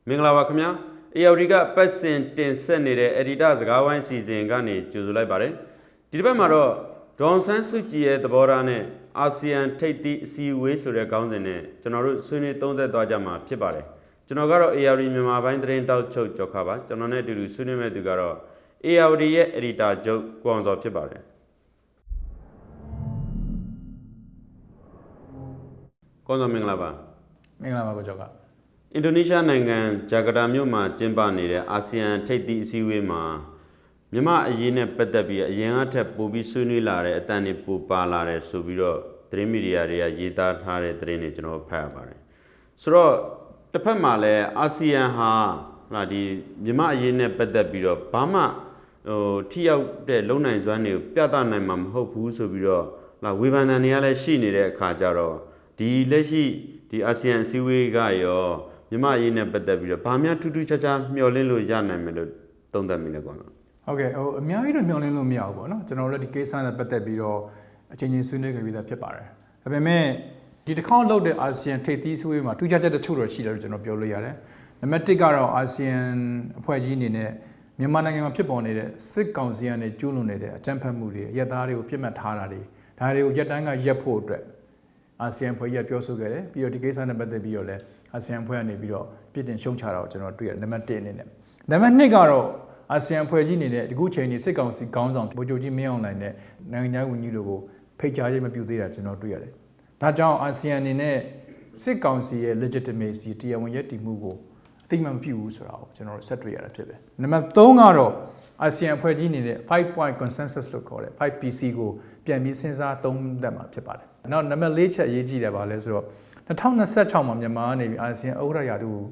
မင်္ဂလာပါခင်ဗျာ AOD ကပတ်စင်တင်ဆက်နေတဲ့ Editor စကားဝိုင်းစီစဉ်ကနေကြိုဆိုလိုက်ပါတယ်ဒီတစ်ပတ်မှာတော့ဒေါန်ဆန်းစုကြည်ရဲ့သဘောထားနဲ့အာဆီယံထိပ်သီးအစည်းအဝေးဆိုတဲ့ခေါင်းစဉ်နဲ့ကျွန်တော်တို့ဆွေးနွေးသုံးသပ်သွားကြမှာဖြစ်ပါတယ်ကျွန်တော်ကတော့ AOD မြန်မာပိုင်းသတင်းတောက်ချုပ်ကြော်ခါပါကျွန်တော်နဲ့အတူတူဆွေးနွေးမဲ့သူကတော့ AOD ရဲ့ Editor ချုပ်ကိုအောင်စောဖြစ်ပါတယ်ကိုအောင်စောမင်္ဂလာပါကိုကျော်ကအင်ဒိုနီးရှားနိုင်ငံဂျာကာတာမြို့မှာကျင်းပနေတဲ့အာဆီယံထိပ်သီးအစည်းအဝေးမှာမြန်မာအရေးနဲ့ပတ်သက်ပြီးအရင်အထက်ပိုပြီးဆွေးနွေးလာတဲ့အတန်တွေပိုပါလာတယ်ဆိုပြီးတော့သတင်းမီဒီယာတွေကရေးသားထားတဲ့သတင်းတွေကျွန်တော်ဖတ်ရပါတယ်ဆိုတော့တစ်ဖက်မှာလည်းအာဆီယံဟာဒီမြန်မာအရေးနဲ့ပတ်သက်ပြီးတော့ဘာမှထိရောက်တဲ့လုံနိုင်စွမ်းတွေကိုပြသနိုင်မှာမဟုတ်ဘူးဆိုပြီးတော့ဝေဖန်တဲ့နေရာလည်းရှိနေတဲ့အခါကျတော့ဒီလက်ရှိဒီအာဆီယံအစည်းအဝေးကရောမြန်မာအရေးနဲ့ပတ်သက်ပြီးတော့ဘာမှထူးထူးခြားခြားမျှော်လင့်လို့ရနိုင်မယ်လို့သုံးသပ်မိလဲကွာဟုတ်ကဲ့အများကြီးတော့မျှော်လင့်လို့မရဘူးပေါ့နော်ကျွန်တော်တို့ဒီ case နဲ့ပတ်သက်ပြီးတော့အချင်းချင်းဆွေးနွေးကြပြီးသားဖြစ်ပါတယ်ဒါပေမဲ့ဒီတစ်ခေါက်လုပ်တဲ့အာဆီယံထိပ်သီးဆွေးနွေးမှာထူးခြားချက်တချို့တော့ရှိတယ်လို့ကျွန်တော်ပြောလို့ရတယ်နံပါတ်1ကတော့အာဆီယံအဖွဲ့ကြီးအနေနဲ့မြန်မာနိုင်ငံမှာဖြစ်ပေါ်နေတဲ့စစ်ကောင်စီကနေကျူးလွန်နေတဲ့အကြမ်းဖက်မှုတွေရက်သားတွေကိုပြစ်မှတ်ထားတာတွေဒါတွေကိုရက်တိုင်းကရက်ဖို့အတွက်အာဆီယံဖွဲ့ကြီးပြောဆိုခဲ့တယ်ပြီးတော့ဒီကိစ္စနဲ့ပတ်သက်ပြီးတော့လည်းအာဆီယံဖွဲ့ကနေပြီးတော့ပြည်တင်ရှုံချတာကိုကျွန်တော်တွေ့ရတယ်နံပါတ်1အနေနဲ့နံပါတ်2ကတော့အာဆီယံဖွဲ့ကြီးအနေနဲ့ဒီခုချိန်นี้စစ်ကောင်စီခေါင်းဆောင်ဗိုလ်ချုပ်ကြီးမင်းအောင်လှိုင်နဲ့နိုင်ငံသားဝန်ကြီးတို့ကိုဖိတ်ကြားရေးမပြုသေးတာကျွန်တော်တွေ့ရတယ်ဒါကြောင့်အာဆီယံအနေနဲ့စစ်ကောင်စီရဲ့ legitimacy တရားဝင်ရည်တည်မှုကိုအသိမှမပြုဘူးဆိုတာကိုကျွန်တော်တို့ဆက်တွေ့ရတာဖြစ်တယ်နံပါတ်3ကတော့အာဆီယံအဖွဲ့ကြီးအနေနဲ့5 point consensus လို့ခေါ်တယ် 5PC ကိုပြန်ပြီးစဉ်းစားသုံးသပ်မှာဖြစ်ပါတယ်နောက်နံပါတ်4ချက်အရေးကြီးတယ်ပါလဲဆိုတော့2026မှာမြန်မာကနေပြီးအာဆီယံဥက္ကဋ္ဌရာထူး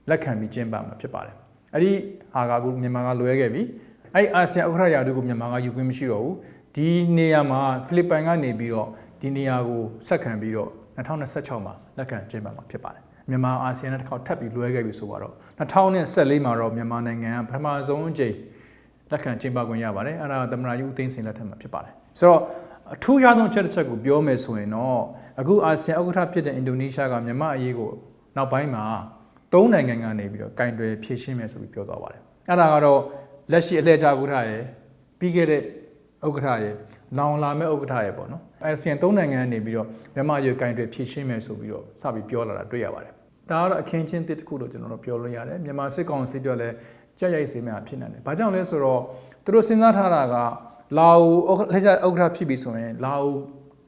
လက်ခံပြီးကျင်းပမှာဖြစ်ပါတယ်အဲ့ဒီဟာကမြန်မာကလွဲခဲ့ပြီအဲ့အာဆီယံဥက္ကဋ္ဌရာထူးကိုမြန်မာကယူခွင့်မရှိတော့ဘူးဒီနေရာမှာဖိလစ်ပိုင်ကနေပြီးတော့ဒီနေရာကိုဆက်ခံပြီးတော့2026မှာလက်ခံကျင်းပမှာဖြစ်ပါတယ်မြန်မာအာဆီယံနဲ့တစ်ခေါက်ထပ်ပြီးလွဲခဲ့ပြီဆိုတော့2014မှာတော့မြန်မာနိုင်ငံကပထမဆုံးအကြိမ်လက်ခံကျင်းပခွင့်ရပါတယ်အဲ့ဒါသမ္မတကြီးဦးသိန်းစိန်လက်ထက်မှာဖြစ်ပါတယ်ဆိုတော့အထူးခြားသောချက်တစ်ချက်ကိုပြောမယ်ဆိုရင်တော့အခုအာဆီယံဥက္ကဋ္ဌဖြစ်တဲ့အင်ဒိုနီးရှားကမြန်မာအရေးကိုနောက်ပိုင်းမှာ3နိုင်ငံကနေပြီးတော့ကင်တွယ်ဖြည့်ရှင်းမယ်ဆိုပြီးပြောသွားပါတယ်အဲ့ဒါကတော့လက်ရှိအလှည့်ကျဥက္ကဋ္ဌရဲ့ပြီးခဲ့တဲ့ဥက္ကဋ္ဌရဲ့နောင်လာမဲ့ဥက္ကဋ္ဌရဲ့ပေါ့နော်အာဆီယံ3နိုင်ငံကနေပြီးတော့မြန်မာအရေးကင်တွယ်ဖြည့်ရှင်းမယ်ဆိုပြီးတော့စပြီးပြောလာတာတွေ့ရပါတယ်ဒါကတော့အခင်းချင်းတစ်ခုလို့ကျွန်တော်တို့ပြောလို့ရတယ်မြန်မာစစ်ကောင်စီတို့လည်းကြက်ရိုက်စေမှာဖြစ်နေတယ်ဘာကြောင့်လဲဆိုတော့သူတို့စဉ်းစားထားတာကလာအိုလက်ကျဥက္ကဋ္ဌဖြစ်ပြီဆိုရင်လာအို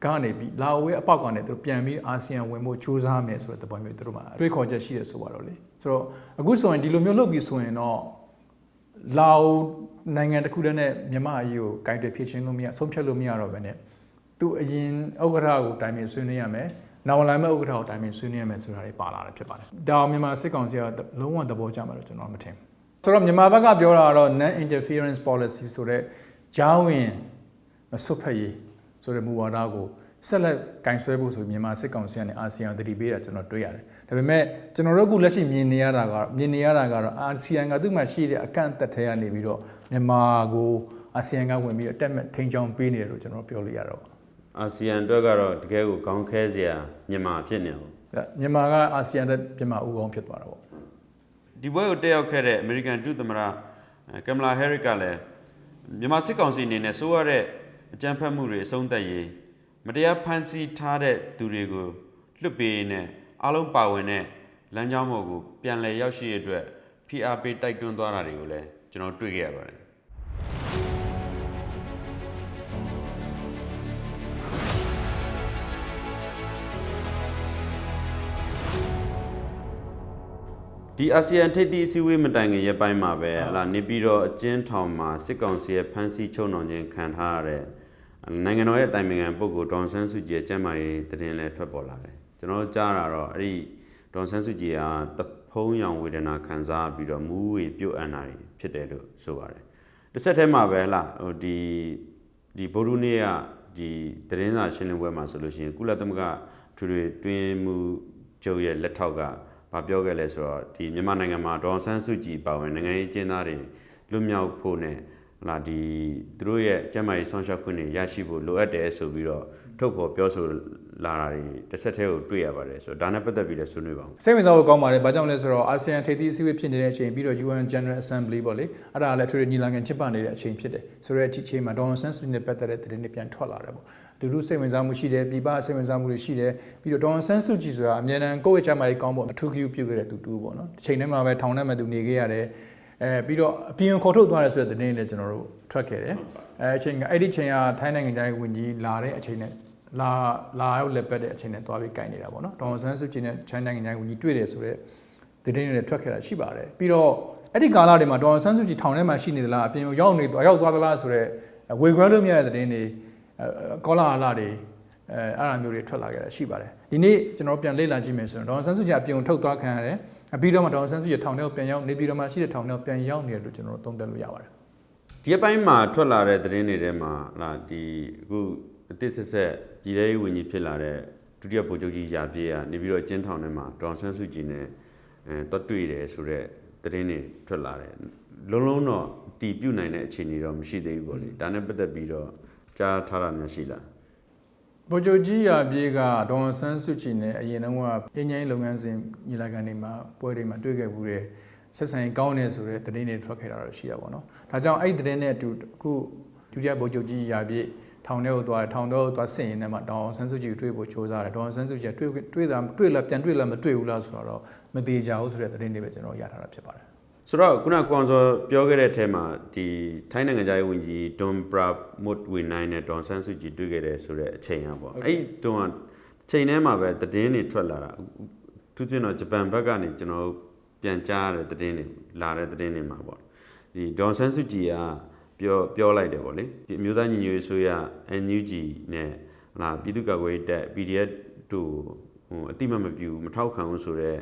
ကနေပြီးလာအိုရဲ့အပေါက်ကနေသူတို့ပြန်ပြီးအာဆီယံဝင်ဖို့ကြိုးစားမယ်ဆိုတဲ့သဘောမျိုးသူတို့မှာတွေးခေါ်ချက်ရှိတယ်ဆိုတော့လေဆိုတော့အခုဆိုရင်ဒီလိုမျိုးလုပ်ပြီးဆိုရင်တော့လာအိုနိုင်ငံတစ်ခုတည်းနဲ့မြန်မာအရေးကိုဂိုင်းတွေဖြည့်ချင်းလို့မရဆုံးဖြတ်လို့မရတော့ဘဲနဲ့သူအရင်ဥက္ကဋ္ဌကိုတိုင်ပင်ဆွေးနွေးရမယ်နောက်လာမယ့်ဥက္ကဋ္ဌကိုတိုင်ပင်ဆွေးနွေးရမယ်ဆိုတာတွေပါလာတယ်ဖြစ်ပါတယ်ဒါမြန်မာစစ်ကောင်စီကလုံးဝသဘောကျမှာလို့ကျွန်တော်မထင်ဆိုတော့မြန်မာဘက်ကပြောတာကတော့ non interference policy ဆိုတဲ့ဂျားဝင်ဆွတ်ဖက်ရေးဆိုတဲ့မူဝါဒကိုဆက်လက်ကင်ဆွဲဖို့ဆိုပြီးမြန်မာစစ်ကောင်စီကနေအာဆီယံတတိပေးတာကျွန်တော်တွေ့ရတယ်ဒါပေမဲ့ကျွန်တော်တို့အခုလက်ရှိမြင်နေရတာကတော့အာဆီယံကသူ့မှာရှိတဲ့အကန့်အသတ်ထဲကနေပြီးတော့မြန်မာကိုအာဆီယံကဝင်ပြီးတော့တက်မဲ့ထိန်ချောင်းပေးနေတယ်လို့ကျွန်တော်ပြောလို့ရတော့အာဆီယံအတွက်ကတော့တကယ်ကိုခေါင်းခဲစရာမြန်မာဖြစ်နေအောင်မြန်မာကအာဆီယံတဲ့မြန်မာဥကောင်းဖြစ်သွားတာပေါ့ဒီဘွဲကိုတက်ရောက်ခဲ့တဲ့အမေရိကန်ဒုသမ္မတကမ်မလာဟဲရစ်ကလည်းမြန်မာစစ်ကောင်စီအနေနဲ့ဆိုရတဲ့အကြမ်းဖက်မှုတွေအဆုံးသတ်ရေးမတရားဖမ်းဆီးထားတဲ့သူတွေကိုလွတ်ပေးနေအားလုံးပါဝင်တဲ့လမ်းကြောင်းပေါ်ကိုပြန်လည်ရောက်ရှိရတဲ့အတွက်ဖိအားပေးတိုက်တွန်းသွားတာတွေကိုလည်းကျွန်တော်တွေ့ခဲ့ရပါတယ်ဒီအာဆီယံထိပ်သီးအစည်းအဝေးမတိုင်ခင်ရက်ပိုင်းမှာပဲနေပြီးတော့အကျဉ်းထောင်မှာစစ်ကောင်စီရဲ့ဖမ်းဆီးချုပ်နှောင်ခြင်းခံထားရတဲ့နိုင်ငံတော်ရဲ့တိုင်ပင်ခံပုဂ္ဂိုလ်ဒေါန်ဆန်းစုကြည်ကျမ်းမာရေးသတင်းလည်းထွက်ပေါ်လာတယ်ကျွန်တော်ကြားတာတော့အဲ့ဒီဒေါန်ဆန်းစုကြည်ဟာတဖုံးရောင်ဝေဒနာခံစားပြီးတော့မူးဝေပြုတ်အံ့တာတွေဖြစ်တယ်လို့ဆိုပါတယ်တစ်ဆက်တည်းမှာပဲဒီဗုဒ္ဓနေ့ကဒီသတင်းစာရှင်းလင်းပွဲမှာဆိုလို့ရှိရင်ကုလသမဂ္ဂထွေထွေတွင်းမှုချုပ်ရဲ့လက်ထောက်ကဘာပြောခဲ့လဲဆိုတော့ဒီမြန်မာနိုင်ငံမှာဒေါန်ဆန်းစုကြည်ပါဝင်နိုင်ငံရေးကျင်းသားတွေလွတ်မြောက်ဖို့နဲ့ဒီသူတို့ရဲ့ကျန်းမာရေးဆောင်ရှောက်ခွင့်တွေရရှိဖို့လိုအပ်တယ်ဆိုပြီးတော့ ထုတ်ဖော်ပြောဆိုလာတာတွေတစ်ဆက်တည်းကိုတွေ့ရပါတယ်ဆိုတော့ဒါနဲ့ပတ်သက်ပြီးလည်းဆွေးနွေးပါဦး စိတ်ဝင်စားဖို့ကောင်းပါတယ်ဘာကြောင့်လဲဆိုတော့အာဆီယံထိပ်သီးအစည်းအဝေးဖြစ်နေတဲ့အချိန်ပြီးတော့ UN General Assembly ပေါ့လေအဲ့ဒါလည်းထွေထွေညီလာခံကျင်းပနေတဲ့အချိန်ဖြစ်တယ်ဆိုတော့ဒီအချိန်မှာဒေါ်အောင်ဆန်းစုကြည်နဲ့ပတ်သက်တဲ့သတင်းတွေပြန်ထွက်လာတယ်ပေါ့လူစိတ်ဝင်စားမှုရှိတယ်ပြည်ပစိတ်ဝင်စားမှုတွေရှိတယ်ပြီးတော့ဒေါ်အောင်ဆန်းစုကြည်ဆိုတာအများအားကိုယ့်ရဲ့ချမ်းသာရေးကောင်းဖို့အထူးဂရုပြုခဲ့တဲ့သူတူပေါ့နော်ဒီချိန်ထဲမှာပဲထောင်ထဲမှာသူနေခဲ့ရတယ်ပြီးတော့အပြင်ခေါ်ထုတ်သွားတယ်ဆိုတဲ့သတင်းလည်းကျွန်တော်တို့ထွက်ခဲ့တယ်အချိန်ကအဲ့ဒီချိန်ကထိုင်းနိုင်ငံသားရေးဝန်ကြီးလာတဲ့အချိန်နဲ့လာရောက်လက်ပတ်တဲ့အချိန်နဲ့တွားပြီးကြိုင်နေတာပေါ့နော်ဒေါ်အောင်ဆန်းစုကြည်နဲ့ထိုင်းနိုင်ငံသားရေးဝန်ကြီးတွေ့တယ်ဆိုတဲ့သတင်းတွေထွက်ခဲ့တာရှိပါတယ်ပြီးတော့အဲ့ဒီကာလတွေမှာဒေါ်အောင်ဆန်းစုကြည်ထောင်ထဲမှာရှိနေသလားအပြင်ကိုရောက်သွားသလားဆိုတဲ့ဝေခွဲလို့မရတဲ့သတင်းတွေကောလာဟာလာတွေအဲ့အမျိုးတွေထွက်လာခဲ့တာရှိပါတယ်ဒီနေ့ကျွန်တော်ပြန်လေ့လာကြည့်မယ်ဆိုရင်ဒေါ်အောင်ဆန်းစုကြည်အပြင်ကိုထုတ်သွားခံရတယ်ပြီးတော့မှဒေါ်အောင်ဆန်းစုကြည်ထောင်ထဲကိုပြန်ရောက်နေပြီးတော့မှရှိတဲ့ထောင်ထဲကိုပြန်ရောက်နေတယ်လို့ကျွန်တော်တို့သုံးသပ်လို့ရပါတယ်ဒီအပိုင်းမှာထွက်လာတဲ့သတင်းတွေထဲမှာဟာဒီအခုအသစ်ဆက်ပြည်ထောင်စုဝန်ကြီးဖြစ်လာတဲ့ဒုတိယဗိုလ်ချုပ်ကြီးရာပြည့်ကနေပြီးတော့ကျင်းထောင်ထဲမှာဒေါ်အောင်ဆန်းစုကြည်နဲ့တွတ်တွေ့တယ်ဆိုတော့သတင်းတွေထွက်လာတယ်လုံးတော့တီးပြုတ်နိုင်တဲ့အခြေအနေတော့မရှိသေးဘူးပေါ့လေဒါနဲ့ပတ်သက်ပြီးတော့ကြားထားတာများရှိလားဗိုလ်ချုပ်ကြီးရာပြည့်ကဒေါ်အောင်ဆန်းစုကြည်နဲ့အရင်တုန်းကငြိမ်းချမ်းရေးလုပ်ငန်းစဉ်ညီလာခံတွေမှာပွဲတွေမှာတွေ့ခဲ့မှုတွေဆက်ဆံရေးကောင်းနေဆိုတဲ့သတင်းတွေထွက်ခဲ့တာတော့ရှိတာပေါ့နော်ဒါကြောင့်အဲ့ဒီသတင်းနဲ့အတူအခုဒုတိယဗိုလ်ချုပ်ကြီးရာပြည့်ထောင်ထဲကိုသွားဆင်ရင်လည်းမှဒေါ်အောင်ဆန်းစုကြည်တွေ့ဖို့ကြိုးစားတယ်ဒေါ်အောင်ဆန်းစုကြည်တွေ့လားမတွေ့ဘူးလားဆိုတော့မသေးကြဘူးဆိုတဲ့သတင်းတွေပဲကျွန်တော်ရထားတာဖြစ်ပါတယ်ဆိုတော့ခုနကွန်စောပြောခဲ့တဲ့အထဲမှာဒီထိုင်းနိုင်ငံသားရေးဝန်ကြီးဒွန်ပရာမုတ်ဝီနိုင်နဲ့ဒေါ်ဆန်းစုကြည်တွေ့ခဲ့တယ်ဆိုတဲ့အချိန်อ่ะပေါ့အဲ့တုန်းကအချိန်ထဲမှာပဲသတင်းတွေထွက်လာတာသူပြင်တော့ဂျပန်ဘက်ကနေကျွန်တော်ပြန်ကြားရတဲ့သတင်းတွေလာတဲ့သတင်းတွေမှာပေါ့ဒီဒေါ်ဆန်းစုကြည်ကပြောလိုက်တယ်ပေါ့လေဒီအမျိုးသားညီညွတ်ရေးဆိုရ NUG နဲ့ဟာပြည်သူ့ကာကွယ်ရေးတပ် PDF တို့အတိမမပြူမထောက်ခံဘူးဆိုတော့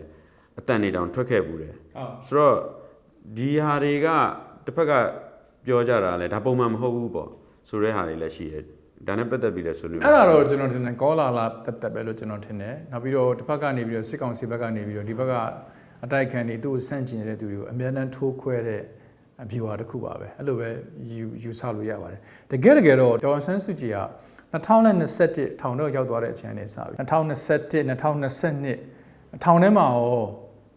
အတန်တွေတောင်ထွက်ခဲ့ဘူးတယ်ဆိုတော့ဒီဟာတွေကတစ်ဖက်ကပြောကြတာလဲဒါပုံမှန်မဟုတ်ဘူးပေါ့ဆိုတဲ့ဟာတွေလည်းရှိတယ်ဒါနဲ့ပတ်သက်ပြီးလဲဆွေးနွေးအဲ့ဒါတော့ကျွန်တော်ထင်တယ်ကောလာလာတက်ပဲလို့ကျွန်တော်ထင်တယ်နောက်ပြီးတော့တစ်ဖက်ကနေပြီးတော့စစ်ကောင်စီဘက်ကနေပြီးတော့ဒီဘက်ကအတိုက်ခံတွေသူ့ကိုဆန့်ကျင်နေတဲ့သူတွေကိုအများနဲ့ထိုးခွဲတဲ့အပြေဝါတစ်ခုပါပဲအဲ့လိုပဲယူဆလို့ရပါတယ်တကယ်တော့ဒေါ်ဆန်းစုကြည်က2021ထောင်တော့ရောက်သွားတဲ့အချိန်နဲ့စပြီ2021 2022ထောင်ထဲမှာရေ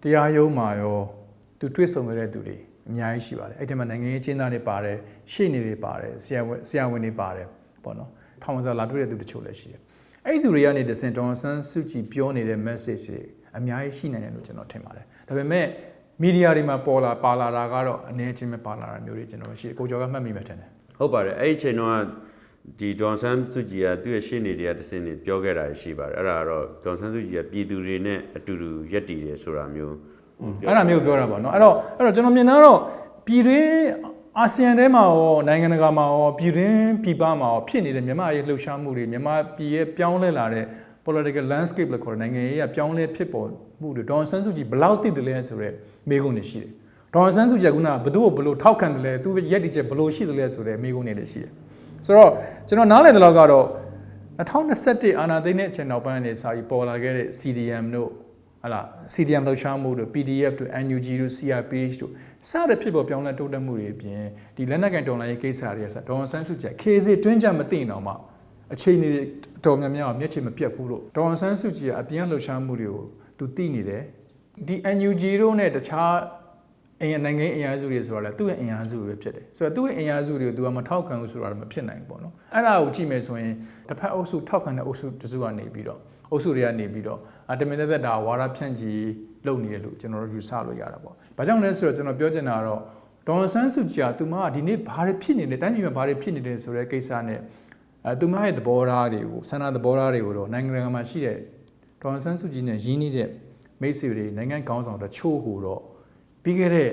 ာတရားရုံးမှာရောသူတွေ့ဆုံခဲ့တဲ့သူတွေအများကြီးရှိပါတယ်အဲ့ဒီမှာနိုင်ငံရေးကျင်းသားတွေပါတယ်ရှေ့နေတွေပါတယ်ဆရာဝန်တွေပါတယ်ပေါ့နော်ထောင်စားလာတွေ့တဲ့သူတချို့လည်းရှိတယ်အဲ့ဒီသူတွေကနေတဆင့်ဒေါ်ဆန်းစုကြည်ပြောနေတဲ့ message တွေအများကြီးရှိနိုင်တယ်လို့ကျွန်တော်ထင်ပါတယ်ဒါပေမဲ့မီဒီယာတွေမှာပါလာတာကတော့အနေချင်းပဲပါလာတာမျိုးတွေကျွန်တော်ရှိကိုကျော်ကမှတ်မိမှထင်တယ်ဟုတ်ပါတယ်အဲ့ဒီအချိန်တော့ဒီဒေါ်ဆန်းစုကြည်ကသူ့ရဲ့ရှေ့နေတွေကတဆင့်နေပြောခဲ့တာရှိပါတယ်အဲ့ဒါကတော့ဒေါ်ဆန်းစုကြည်ကပြည်သူတွေနဲ့အတူတူရက်တည်တယ်ဆိုတာမျိုးအဲ့ဒါမျိုးပြောတာပေါ့နော်အဲ့တော့ကျွန်တော်မြင်တာတော့ပြည်တွင်းအာဆီယံထဲမှာရောနိုင်ငံတကာမှာရောပြည်တွင်းပြည်ပမှာရောဖြစ်နေတဲ့မြန်မာရဲ့လှုပ်ရှားမှုတွေမြန်မာပြည်ရဲ့ပြောင်းလဲလာတဲ့ political landscape လို့ခေါ်တဲ့နိုင်ငံရေးကပြောင်းလဲဖြစ်ပေါ်မှုတွေဒေါ်ဆန်းစုကြည်ဘယ်လောက်သိတယ်လဲဆိုတော့မေးခွန်းတွေရှိတယ်ဒေါ်ဆန်းစုကြည်ကဘယ်သူ့ကိုဘယ်လိုထောက်ခံတယ်လဲသူရက်တည်ချက်ဘယ်လိုရှိတယ်လဲဆိုတော့မေးခွန်းတွေလည်းရှိတယ်ဆိုတော့ကျွန်တော်နားလည်တဲ့လောက်ကတော့2021အာဏာသိမ်းတဲ့အချိန်နောက်ပိုင်းကနေစာပြီးပေါ်လာခဲ့တဲ့ CDM တို့CDM လှုပ်ရှားမှုတို့ PDF တို့ NUG တို့ CRPH တို့စတဲ့ဖြစ်ပေါ်ပြောင်းလဲတိုးတက်မှုတွေအပြင်ဒီလက်နက်ကင်တော်လှန်ရေးကိစ္စတွေဆက်ဒေါ်ဆန်းစုကြည်ခေစီတွင်းကြမသိအောင်မှအခြေအနေတွေတော်များများမျက်ခြေမပြတ်ဘူးလို့ဒေါ်ဆန်းစုကြည်ကအပြင်လှုပ်ရှားမှုတွေကိုသူသိနေတယ်ဒီ NUG တို့နဲ့တခြားနိုင်ငံအင်အားစုတွေဆိုတော့လေသူ့ရဲ့အင်အားစုတွေဖြစ်တယ်ဆိုတော့သူ့ရဲ့အင်အားစုတွေကိုသူကမထောက်ခံဘူးဆိုတော့မဖြစ်နိုင်ဘူးပေါ့နော်အဲ့ဒါကိုကြည့်မယ်ဆိုရင်တစ်ဖက်အုပ်စုထောက်ခံတဲ့အုပ်စုတစုကနေပြီးတော့အုပ်စုတွေကနေပြီးတော့တမင်သက်ဒါဝါဒဖြန့်ချီလုပ်နေတယ်လို့ကျွန်တော်တို့ယူဆလို့ရတာပေါ့။ဘာကြောင့်လဲဆိုတော့ကျွန်တော်ပြောချင်တာကတော့ဒေါ်ဆန်းစုကြည်ကသူမကဒီနေ့ဘာတွေဖြစ်နေလဲတိုင်းပြည်မှာဘာတွေဖြစ်နေတယ်ဆိုတဲ့ကိစ္စနဲ့သူမရဲ့သဘောထားတွေကိုဆန္ဒသဘောထားတွေကိုတော့နိုင်ငံတကာမှာရှိတဲ့ဒေါ်ဆန်းစုကြည်နဲ့ရင်းနှီးတဲ့မိတ်ဆွေတွေနိုင်ငံခေါင်းဆောင်တချို့ဟိုတော့ပြီးခဲ့တဲ့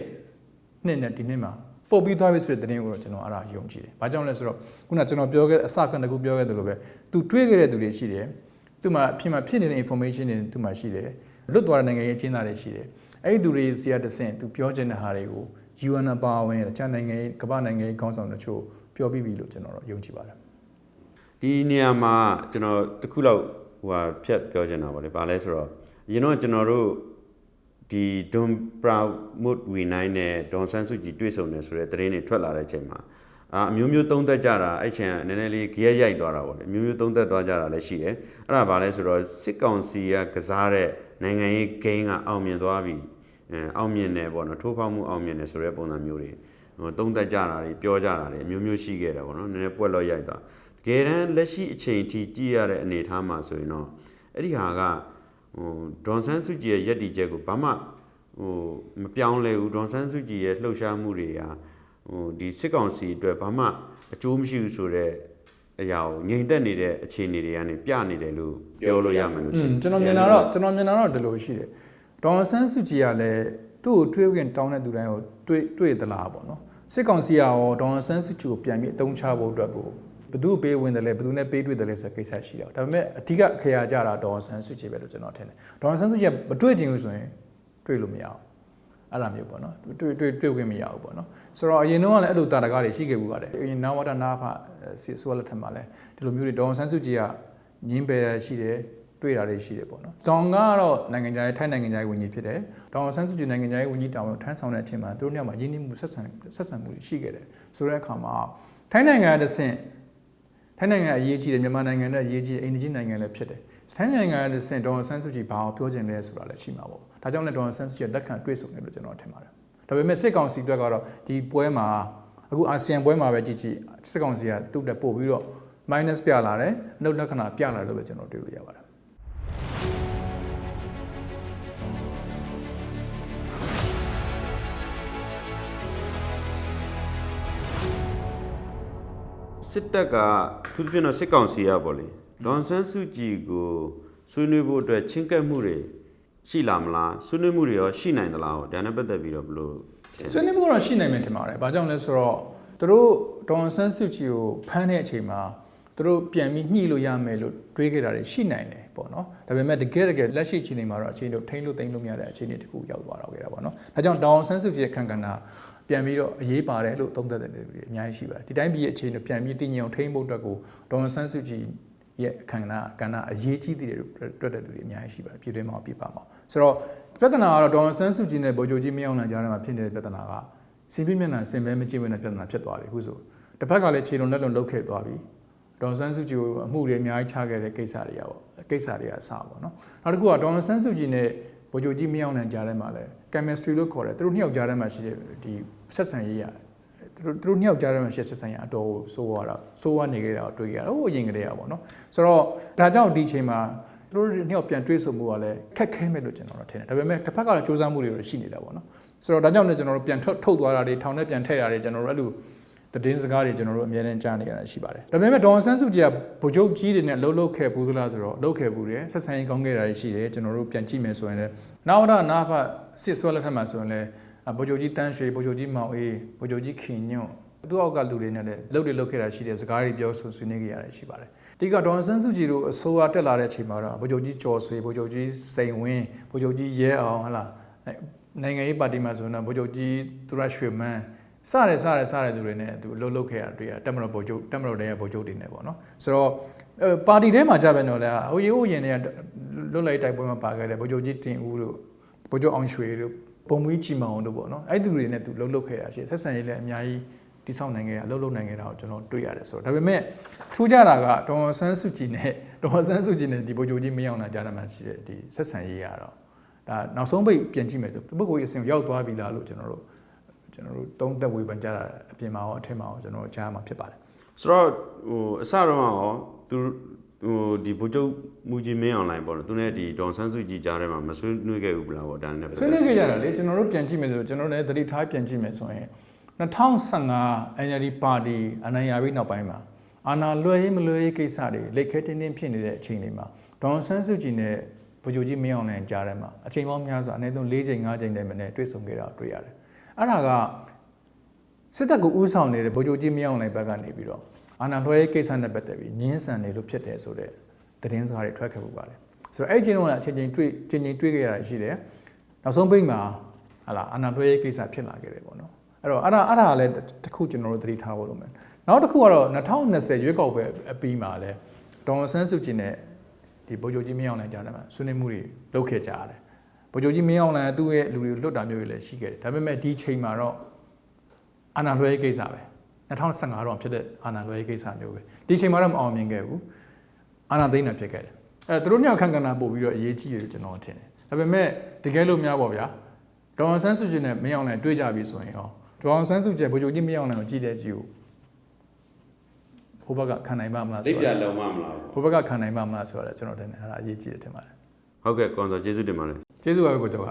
နှစ်နဲ့ဒီနှစ်မှာပုတ်ပြီးသွားပြီဆိုတဲ့သတင်းကိုတော့ကျွန်တော်အဲ့ဒါယုံကြည်တယ်။ဘာကြောင့်လဲဆိုတော့ခုနကျွန်တော်ပြောခဲ့အစကတကူပြောခဲ့တယ်လို့ပဲသူတွေးခဲ့တဲ့သူတွေရှိတယ်။သူမှဖြစ်နေတဲ့ information တွေသူမှရှိတယ်။လွတ်သွားတဲ့နိုင်ငံရေးအကျဉ်းသားတွေရှိတယ်။အဲ့ဒီသူတွေစီကတဆင့်သူပြောချင်တဲ့ဟာတွေကို UN ပါဝင်တဲ့ကျန်နိုင်ငံရေးကမ္ဘာနိုင်ငံရေးခေါင်းဆောင်တချို့ပြောပြီးပြီလို့ကျွန်တော်တို့ယုံကြည်ပါတယ်။ဒီနေရာမှာကျွန်တော်တခုလောက်ဖြတ်ပြောချင်တာပါလေ။ဘာလဲဆိုတော့အရင်တော့ကျွန်တော်တို့ဒီဒွန်ပရာမုတ်ဝီနိုင်နဲ့ဒေါန်ဆန်းစုကြည်တွေ့ဆုံနေဆိုတဲ့သတင်းတွေထွက်လာတဲ့အချိန်မှာ မျိုးမျိုးသုံးသက်ကြတာအဲ့ချိန်ကနည်းနည်းလေးကြက်ရိုက်သွားတာပေါ့လေမျိုးမျိုးသုံးသက်သွားကြတာလည်းရှိတယ်အဲ့ဒါဘာလဲဆိုတော့စစ်ကောင်စီကကစားတဲ့နိုင်ငံရေးဂိမ်းကအောင်မြင်သွားပြီအောင်မြင်တယ်ပေါ့နော်ထိုးဖောက်မှုအောင်မြင်တယ်ဆိုတဲ့ပုံစံမျိုးတွေသုံးသက်ကြတာတွေပြောကြတာတွေအမျိုးမျိုးရှိခဲ့တယ်ပေါ့နော်နည်းနည်းပွက်လို့ရိုက်သွားတကယ်တမ်းလက်ရှိအချိန်ထိကြည့်ရတဲ့အနေအထားမှာဆိုရင်တော့အဲ့ဒီဟာကဒေါန်ဆန်းစုကြည်ရဲ့ယက်တီချက်ကိုဘာမှမပြောင်းလဲဘူးဒေါန်ဆန်းစုကြည်ရဲ့လှုပ်ရှားမှုတွေကဒီစစ်ကောင်စီအတွက်ဘာမှအကျိုးမရှိဘူးဆိုတော့အရာကိုငြိမ်သက်နေတဲ့အခြေအနေတွေကနေပြနေတယ်လို့ပြောလို့ရမှာလို့ကျွန်တော်မြင်တာတော့ဒီလိုရှိတယ်ဒေါန်ဆန်းစုကြည်ကလည်းသူ့ကိုတွေးဝင်တောင်းတဲ့သူတိုင်းကိုတွေးသလားပေါ့နော်စစ်ကောင်စီကရောဒေါန်ဆန်းစုကြည်ကိုပြန်ပြီးအသုံးချဖို့အတွက်ကိုဘယ်သူပေးဝင်တယ်လဲဘယ်သူနဲ့ပေးတွေ့တယ်လဲဆိုတဲ့ကိစ္စရှိတော့ဒါပေမဲ့အဓိကခရာကြတာဒေါန်ဆန်းစုကြည်ပဲလို့ကျွန်တော်ထင်တယ်ဒေါန်ဆန်းစုကြည်ကမတွေ့ချင်ဘူးဆိုရင်တွေ့လို့မရအောင်အဲ့လိုမျိုးပေါ့နော်တွေ့ခွင့်မရဘူးပေါ့နော်ဆိုတော့အရင်တော့လည်းအဲ့လိုတာတကားတွေရှိခဲ့ဘူးပါတယ်အရင်နဝတနာဖစစ်ဆိုလက်ထက်မှာလည်းဒီလိုမျိုးတွေဒေါန်ဆန်းစုကြည်ကညင်းပယ်ရရှိတယ်တွေ့တာတွေရှိတယ်ပေါ့နော်။ဒေါန်ကတော့နိုင်ငံခြားရေးထိုင်းနိုင်ငံခြားရေးဝန်ကြီးဖြစ်တယ်။ဒေါန်ဆန်းစုကြည်နိုင်ငံခြားရေးဝန်ကြီးတာဝန်ထမ်းဆောင်တဲ့အချိန်မှာသူတို့ညမှာရင်းနှီးမှုဆက်ဆံမှုရှိခဲ့တယ်။ဆိုတဲ့အခါမှာထိုင်းနိုင်ငံတစ်ဆင့်ထိုင်းနိုင်ငံအရေးကြီးတယ်မြန်မာနိုင်ငံနဲ့အရေးကြီးအိန္ဒိယနိုင်ငံလည်းဖြစ်တယ်။ထိုင်းနိုင်ငံတစ်ဆင့်ဒေါန်ဆန်းစုကြည်ဘာကိုပြောချင်လဲဆိုတာလည်းရှိမှာပေါ့။ဒါကြောင့်လည်းဒေါန်ဆန်းစုကြည်လက်ခံတွေ့ဆုံတယ်လို့ကျွန်တော်ထင်ပါတယ်။ဒါပေမဲ့စစ်ကောင်စီအတွက်ကတော့ဒီပွဲမှာအခုအာဆီယံပွဲမှာပဲကြည့်စစ်ကောင်စီကသူ့တက်ပို့ပြီးတော့ minus ပြလာတယ်။အနှုတ်လက္ခဏာပြလာတယ်လို့ပဲကျွန်တော်တွေ့လို့ရပါတယ်စစ်တပ်ကသူတို့ပြောစစ်ကောင်စီရပေါ့လေဒေါန်ဆန်းစုကြည်ကိုဆွေးနွေးဖို့အတွက်ချင်းကပ်မှုတွေရှိလာမလားဆွေးနွေးမှုတွေရောရှိနိုင်သလားဟောဒါနဲ့ပတ်သက်ပြီးတော့ဘယ်လိုဆွေးနွေးမှုတော့ရှိနိုင်မယ်ထင်ပါတယ်။ဘာကြောင့်လဲဆိုတော့သူတို့ဒေါန်ဆန်းစုကြည်ကိုဖမ်းတဲ့အချိန်မှာသူတို့ပြန်ပြီးညှိလို့ရမယ်လို့တွေးခဲ့တာတွေရှိနိုင်တယ်ပေါ့နော်။ဒါပေမဲ့တကယ်လက်ရှိအခြေအနေမှာတော့အခြေအနေတို့ထိန်းလို့သိမ်းလို့မရတဲ့အခြေအနေတစ်ခုရောက်သွားတော့ခဲ့တာပေါ့နော်။ဒါကြောင့်ဒေါန်ဆန်းစုကြည်ရဲ့ခံကဏ္ဍပြန်ပြီးတော့အရေးပါတယ်လို့သုံးသပ်တဲ့လူတွေအများကြီးရှိပါတယ်ဒီတိုင်းပြည်အခြေအနေပြန်ပြီးတည်ငြိမ်အောင်ထိန်းဖို့အတွက်ကိုဒေါန်ဆန်းစုကြည်ရဲ့အခမ်းအနားကဏ္ဍအရေးကြီးတဲ့တွေ့တဲ့လူတွေအများကြီးရှိပါတယ်ပြည်တွင်းမှာပြပါမှာဆိုတော့ပြဿနာကတော့ဒေါန်ဆန်းစုကြည်နဲ့ဗိုလ်ချုပ်ကြီးမင်းအောင်လှိုင်ကြားထဲမှာဖြစ်နေတဲ့ပြဿနာကစင်ပြမျက်နှာစင်ပဲမကြည့်ဘဲနဲ့ပြဿနာဖြစ်သွားပြီအခုဆိုတစ်ဖက်ကလည်းခြေလုံးလက်လုံးလုတ်ခဲ့သွားပြီဒေါန်ဆန်းစုကြည်ကိုအမှုတွေအများကြီးချခဲ့တဲ့ကိစ္စတွေကပေါ့ကိစ္စတွေကအစပေါ့နော်နောက်တစ်ခုကဒေါန်ဆန်းစုကြည်နဲ့ဗိုလ်ချုပ်ကြီးမင်းအောင်လှိုင်ကြားထဲမှာလည်း chemistry လို့ခေါ်တယ်သူတို့နှစ်ယောက်ကြားထဲမှာရှိတဲ့ဒီဆက်ဆံရေးရသူတို့နှစ်ယောက်ကြားထဲမှာရှိတဲ့ဆက်ဆံရေးအတော်ဆိုးဝါးနေခဲ့တာကိုတွေ့ကြရတယ်ဟိုအရင်ကတည်းကပေါ့နော်ဆိုတော့ဒါကြောင့်ဒီချိန်မှာသူတို့နှစ်ယောက်ပြန်တွေ့ဆုံမှုကလည်းခက်ခဲမဲ့လို့ကျွန်တော်တို့ထင်တယ်ဒါပေမဲ့တစ်ဖက်ကလည်းစူးစမ်းမှုတွေတော့ရှိနေတာပေါ့နော်ဆိုတော့ဒါကြောင့်လည်းကျွန်တော်တို့ပြန်ထုတ်သွားတာတွေထောင်ထဲပြန်ထည့်တာတွေကျွန်တော်တို့အဲ့လိုသတင်းစကားတွေကျွန်တော်တို့အများနဲ့ကြားနေရတာရှိပါတယ်ဒါပေမဲ့ဒေါန်ဆန်းစုကြည်ကဗိုလ်ချုပ်ကြီးတွေနဲ့လှုပ်ခဲ့ဘူးသလားဆိုတော့လှုပ်ခဲ့ဘူးတယ်ဆက်ဆံရေးကောင်းခဲ့တာတွေရှိတယ်ကျွန်တော်တို့ပြန်ကြည့်မယ်ဆိုရင်လည်းနောက်တော့နာဖတ်စစ်ဆွဲလက်ထက်မှာဆိုရင်လည်းဗိုလ်ချုပ်ကြီးတန်းရွှေဗိုလ်ချုပ်ကြီးမောင်အေးဗိုလ်ချုပ်ကြီးခင်ညွန့်သူ့အောက်ကလူတွေနဲ့လည်းလှုပ်ခဲ့တာရှိတယ်စကားတွေပြောဆိုဆွေးနွေးခဲ့ရတာရှိပါတယ်ဒီကဒေါန်ဆန်းစုကြည်တို့အစိုးရတက်လာတဲ့အချိန်မှာတော့ဗိုလ်ချုပ်ကြီးကျော်ဆွေဗိုလ်ချုပ်ကြီးစိန်ဝင်းဗိုလ်ချုပ်ကြီးရဲအောင်ဟလာနိုင်ငံရေးပါတီမှာဆိုတော့ဗိုလ်ချုပ်ကြီးသူရရွှေမန်းစတဲ့သူတွေနဲ့သူလှုပ်ခဲ့ရတွေ့ရတက်မတော်ဗိုလ်ချုပ်တက်မတော်တဲ့ဗိုလ်ချုပ်တွေနဲ့ပေါ့နော်ဆိုတော့ပါတီထဲမှာကြပဲတော့လေဟိုရင်တွေကလွတ်လိုက်တိုက်ပွဲမှာပါခဲ့တယ်ဗိုလ်ချုပ်ကြီးတင်ဦးတို့ဗိုလ်ချုပ်အောင်ရွှေတို့ပုံမွေးချီမောင်တို့ပေါ့နော်အဲ့သူတွေနဲ့သူလှုပ်ခဲ့ရရှိဆက်ဆံရေးလည်းအများကြီးတိဆောက်နိုင်ခဲ့ရလှုပ်နိုင်ခဲ့တာကိုကျွန်တော်တွေ့ရတယ်ဆိုတော့ဒါပေမဲ့ထူးခြားတာကဒေါန်ဆန်းစုကြည်နဲ့ဒီဗိုလ်ချုပ်ကြီးမင်းအောင်လှိုင်ကြားထဲမှာရှိတဲ့ဒီဆက်ဆံရေးရတော့ဒါနောက်ဆုံးပိတ်ပြန်ကြည့်မယ်ဆိုပုဂ္ဂိုလ်ရေးအစဉ်ရောက်သွားပြီလားလို့ကျွန်တော်တို့သုံးသက်ဝေဖန်ကြတာအပြင်မှာရောအထက်မှာရောကျွန်တော်ကြားမှာဖြစ်ပါတယ်ဆိုတော့အစတော့ရောသူဒီဗိုလ်ချုပ်မူကြီးမင်းအောင်လှိုင်ပေါ့နော်သူနဲ့ဒီဒေါန်ဆန်းစုကြည်ကြားထဲမှာမဆွေးနွေးခဲ့ဘူးလားပေါ့ဒါနဲ့ဆွေးနွေးခဲ့ကြတာလေကျွန်တော်တို့ပြန်ကြည့်မယ်ဆိုကျွန်တော်လည်းသတိထားပြန်ကြည့်မယ်ဆိုရင်2015 NLD ပါတီအနိုင်ရပြီးနောက်ပိုင်းမှာအာဏာလွှဲရေးမလွှဲရေးကိစ္စတွေလက်ခဲတင်းတင်းဖြစ်နေတဲ့အချိန်တွေမှာဒေါန်ဆန်းစုကြည်နဲ့ဗိုလ်ချုပ်ကြီးမင်းအောင်လှိုင်ကြားထဲမှာအချိန်ပေါင်းများစွာအနည်းဆုံး4ချိန်5ချိန်တည်းနဲ့တွေ့ဆုံခဲ့တာတွေ့ရတယ်အဲ့ဒါကစစ်တပ်ကိုဦးဆောင်နေတဲ့ဗိုလ်ချုပ်ကြီးမင်းအောင်လှိုင်ဘက်ကနေပြီးတော့အာဏာလွှဲရေးကိစ္စနဲ့ပတ်သက်ပြီးငင်းဆန်နေလို့ဖြစ်တယ်ဆိုတဲ့သတင်းစကားတွေထွက်ခဲ့ပူပါတယ်ဆိုတော့အဲ့ဒီချိန်တုန်းကအချိန်ချင်းတွေ့ခဲ့ရတာရှိတယ်နောက်ဆုံးပိတ်မှာဟာလာအာဏာလွှဲရေးကိစ္စဖြစ်လာခဲ့တယ်ပေါ့နော်အဲ့တော့အဲ့ဒါလည်းတစ်ခုကျွန်တော်တို့သတိထားဖို့လိုမယ်နောက်တစ်ခုကတော့2020ရွေးကောက်ပွဲအပြီးမှာလဲဒေါန်ဆန်းစုကြည်နဲ့ဒီဗိုလ်ချုပ်ကြီးမင်းအောင်လှိုင်ကြားထဲမှာဆွေးနွေးမှုတွေလုပ်ခဲ့ကြရတယ်ဗိုလ်ချုပ်ကြီးမင်းအောင်လှိုင်သူ့ရဲ့လူတွေကိုလွတ်တာမျိုးတွေလည်းရှိခဲ့တယ်ဒါပေမဲ့ဒီချိန်မှာတော့အာဏာလွှဲရေးကိစ္စပဲ 2015တော့ဖြစ်တဲ့အာဏာလွှဲရေးကိစ္စမျိုးပဲဒီချိန်မှာတော့မအောင်မြင်ခဲ့ဘူးအာဏာသိမ်းတာဖြစ်ခဲ့တယ်သူတို့ညအခန့်ကဏ္ဍပို့ပြီးတော့အရေးကြီးတယ်ကျွန်တော်ထင်တယ်ဒါပေမဲ့တကယ်လို့များပေါ့ဗျာဒေါ်အောင်ဆန်းစုကြည်နဲ့မင်းအောင်လှိုင်တွေ့ကြပြီဆိုရင်ရောဒေါ်အောင်ဆန်းစုကြည်ဗိုလ်ချုပ်ကြီးမင်းအောင်လှိုင်ကိုကြည့်တဲ့ကြည့်ကိုဟိုဘက်ကခံနိုင်ပါမလားဆိုတော့သိပြလုံးမမလားဟိုဘက်ကခံနိုင်ပါမလားဆိုတော့ကျွန်တော်ထင်တယ်အဲ့ဒါအရေးကြီးတယ်ထင်ပါတယ်ဟုတ်ကဲ့ကွန်ဆိုကျေးဇူးတင်ပါတယ်ကျေးဇူးပါပဲကိုကျော်က